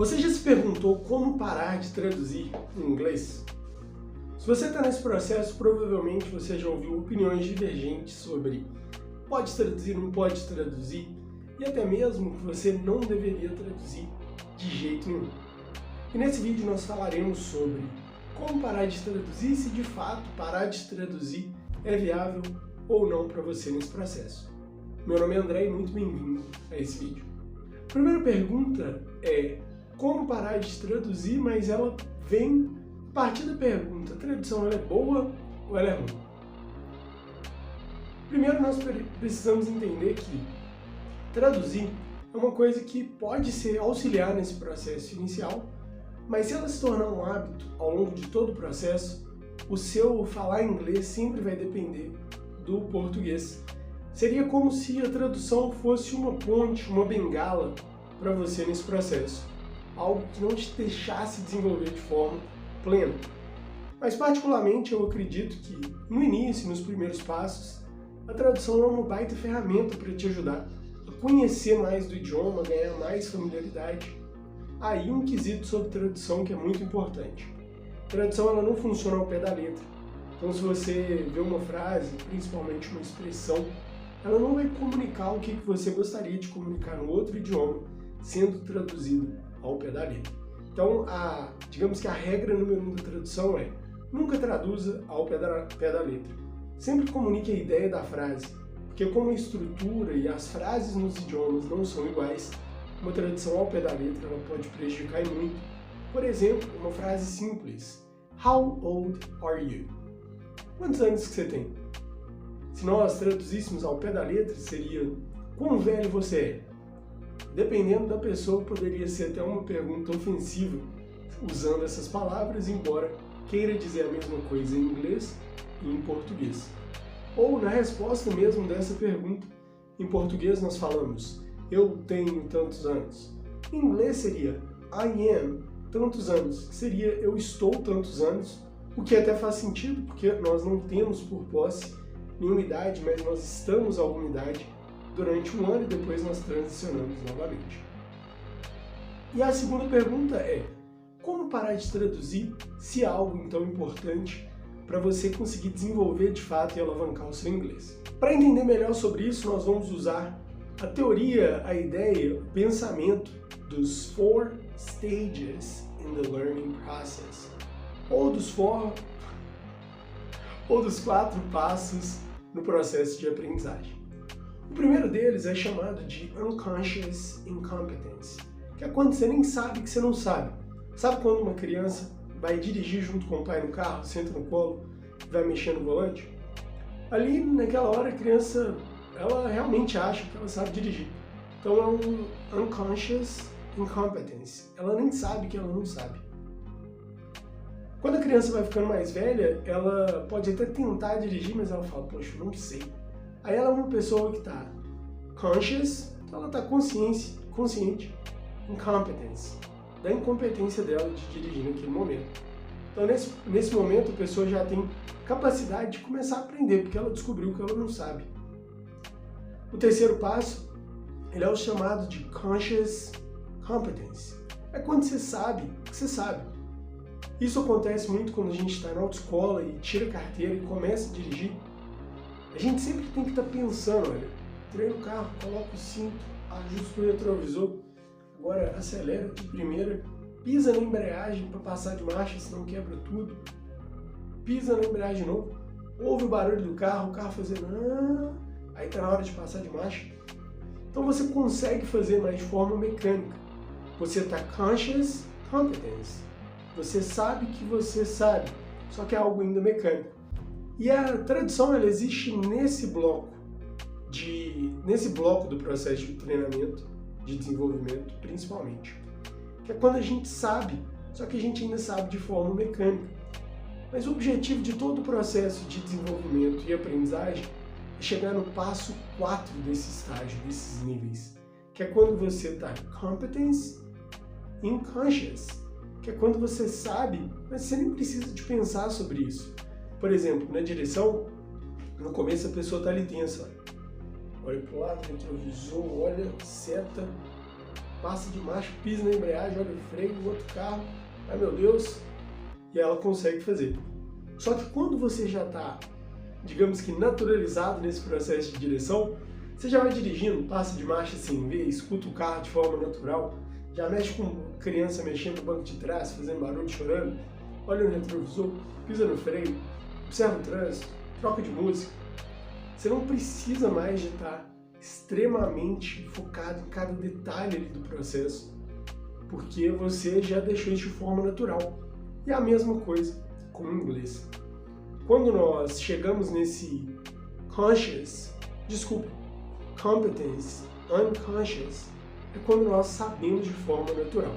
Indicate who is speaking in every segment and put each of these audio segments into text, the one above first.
Speaker 1: Você já se perguntou como parar de traduzir em inglês? Se você está nesse processo, provavelmente você já ouviu opiniões divergentes sobre pode traduzir, não pode traduzir, e até mesmo que você não deveria traduzir de jeito nenhum. E nesse vídeo nós falaremos sobre como parar de traduzir, se de fato parar de traduzir é viável ou não para você nesse processo. Meu nome é André e muito bem-vindo a esse vídeo. A primeira pergunta é como parar de traduzir, mas ela vem a partir da pergunta: a tradução ela é boa ou ela é ruim? Primeiro nós precisamos entender que traduzir é uma coisa que pode ser auxiliar nesse processo inicial, mas se ela se tornar um hábito ao longo de todo o processo, o seu falar inglês sempre vai depender do português. Seria como se a tradução fosse uma ponte, uma bengala para você nesse processo. Algo que não te deixasse desenvolver de forma plena. Mas particularmente eu acredito que no início, nos primeiros passos, a tradução é uma baita ferramenta para te ajudar a conhecer mais do idioma, ganhar mais familiaridade. Aí um quesito sobre tradução que é muito importante. A tradução ela não funciona ao pé da letra. Então se você vê uma frase, principalmente uma expressão, ela não vai comunicar o que você gostaria de comunicar no outro idioma, sendo traduzida ao pé da letra. Então, digamos que a regra número 1 da tradução é: nunca traduza ao pé da letra. Sempre comunique a ideia da frase, porque como a estrutura e as frases nos idiomas não são iguais, uma tradução ao pé da letra ela pode prejudicar muito. Por exemplo, uma frase simples: How old are you? Quantos anos que você tem? Se nós traduzíssemos ao pé da letra, seria: quão velho você é? Dependendo da pessoa, poderia ser até uma pergunta ofensiva usando essas palavras, embora queira dizer a mesma coisa em inglês e em português. Ou na resposta mesmo dessa pergunta, em português nós falamos eu tenho tantos anos. Em inglês seria I am tantos anos, que seria eu estou tantos anos, o que até faz sentido porque nós não temos por posse nenhuma idade, mas nós estamos a alguma idade durante um ano e depois nós transicionamos novamente. E a segunda pergunta é: como parar de traduzir se é algo então importante para você conseguir desenvolver de fato e alavancar o seu inglês? Para entender melhor sobre isso, nós vamos usar a teoria, a ideia, o pensamento dos 4 stages in the learning process, ou dos 4 passos no processo de aprendizagem. O primeiro deles é chamado de unconscious incompetence, que é quando você nem sabe que você não sabe. Sabe quando uma criança vai dirigir junto com o pai no carro, senta no colo e vai mexer no volante? Ali, naquela hora, a criança ela realmente acha que ela sabe dirigir. Então é um unconscious incompetence. Ela nem sabe que ela não sabe. Quando a criança vai ficando mais velha, ela pode até tentar dirigir, mas ela fala: poxa, eu não sei. Aí ela é uma pessoa que está conscious, então ela está consciente, incompetence, da incompetência dela de dirigir naquele momento. Então nesse momento a pessoa já tem capacidade de começar a aprender, porque ela descobriu que ela não sabe. O terceiro passo, ele é o chamado de conscious competence. É quando você sabe que você sabe. Isso acontece muito quando a gente está na autoescola e tira a carteira e começa a dirigir. A gente sempre tem que estar pensando: olha, entrei no carro, coloco o cinto, ajusto o retrovisor, agora acelera de primeira, pisa na embreagem para passar de marcha, senão quebra tudo, pisa na embreagem de novo, ouve o barulho do carro, o carro fazendo aí está na hora de passar de marcha. Então você consegue fazer mais de forma mecânica. Você está conscious competence. Você sabe que você sabe, só que é algo ainda mecânico. E a tradução ela existe nesse bloco do processo de treinamento, de desenvolvimento, principalmente. Que é quando a gente sabe, só que a gente ainda sabe de forma mecânica. Mas o objetivo de todo o processo de desenvolvimento e aprendizagem é chegar no passo 4 desse estágio, desses níveis. Que é quando você está competence in conscious. Que é quando você sabe, mas você nem precisa de pensar sobre isso. Por exemplo, na direção, no começo a pessoa está ali tensa. Olha para o lado, retrovisor, olha, seta. passa de marcha, pisa na embreagem, olha o freio do outro carro, ai meu Deus, e ela consegue fazer. Só que quando você já está, digamos que naturalizado nesse processo de direção, você já vai dirigindo, passa de marcha sem ver, escuta o carro de forma natural, já mexe com criança mexendo no banco de trás, fazendo barulho, chorando, olha no retrovisor, pisa no freio, observa o trânsito, troca de música. Você não precisa mais de estar extremamente focado em cada detalhe ali do processo, porque você já deixou isso de forma natural. E a mesma coisa com o inglês. Quando nós chegamos nesse competence, unconscious, é quando nós sabemos de forma natural.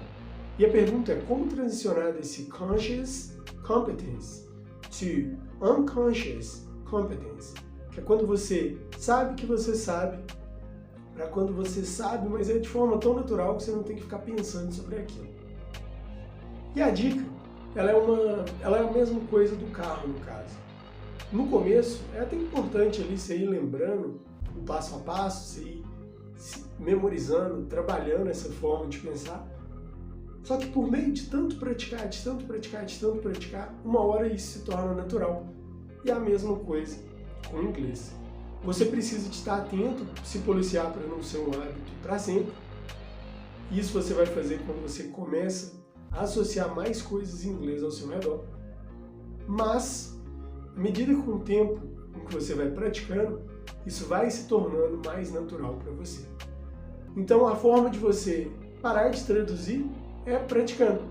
Speaker 1: E a pergunta é como transicionar desse conscious competence to unconscious competence, que é quando você sabe que você sabe, para quando você sabe, mas é de forma tão natural que você não tem que ficar pensando sobre aquilo. E a dica, ela é a mesma coisa do carro, no caso. No começo, é até importante ali você ir lembrando o passo a passo, você ir memorizando, trabalhando essa forma de pensar. Só que por meio de tanto praticar, uma hora isso se torna natural. E a mesma coisa com o inglês. Você precisa de estar atento, se policiar para não ser um hábito para sempre. Isso você vai fazer quando você começa a associar mais coisas em inglês ao seu redor. Mas, à medida com o tempo em que você vai praticando, isso vai se tornando mais natural para você. Então, a forma de você parar de traduzir é praticando.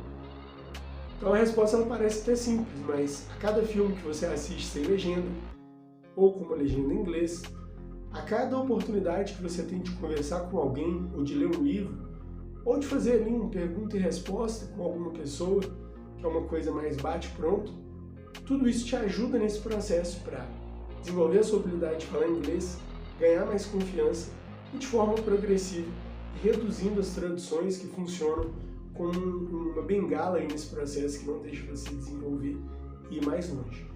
Speaker 1: Então, a resposta ela parece até simples, mas a cada filme que você assiste sem legenda, ou com uma legenda em inglês, a cada oportunidade que você tem de conversar com alguém, ou de ler um livro, ou de fazer ali uma pergunta e resposta com alguma pessoa, que é uma coisa mais bate-pronto, tudo isso te ajuda nesse processo para desenvolver a sua habilidade de falar inglês, ganhar mais confiança e de forma progressiva, reduzindo as traduções que funcionam como uma bengala aí nesse processo que não deixa você desenvolver e ir mais longe.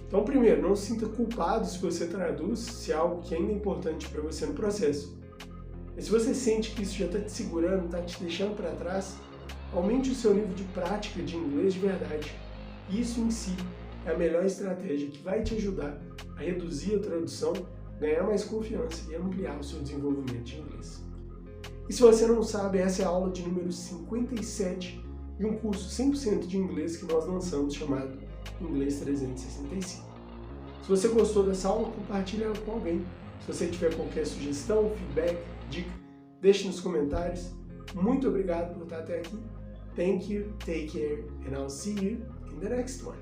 Speaker 1: Então, primeiro, não se sinta culpado se você traduz, se é algo que ainda é importante para você no processo. E se você sente que isso já está te segurando, está te deixando para trás, aumente o seu nível de prática de inglês de verdade. Isso em si é a melhor estratégia que vai te ajudar a reduzir a tradução, ganhar mais confiança e ampliar o seu desenvolvimento de inglês. E se você não sabe, essa é a aula de número 57 de um curso 100% de inglês que nós lançamos chamado Inglês 365. Se você gostou dessa aula, compartilhe ela com alguém. Se você tiver qualquer sugestão, feedback, dica, deixe nos comentários. Muito obrigado por estar até aqui. Thank you, take care, and I'll see you in the next one.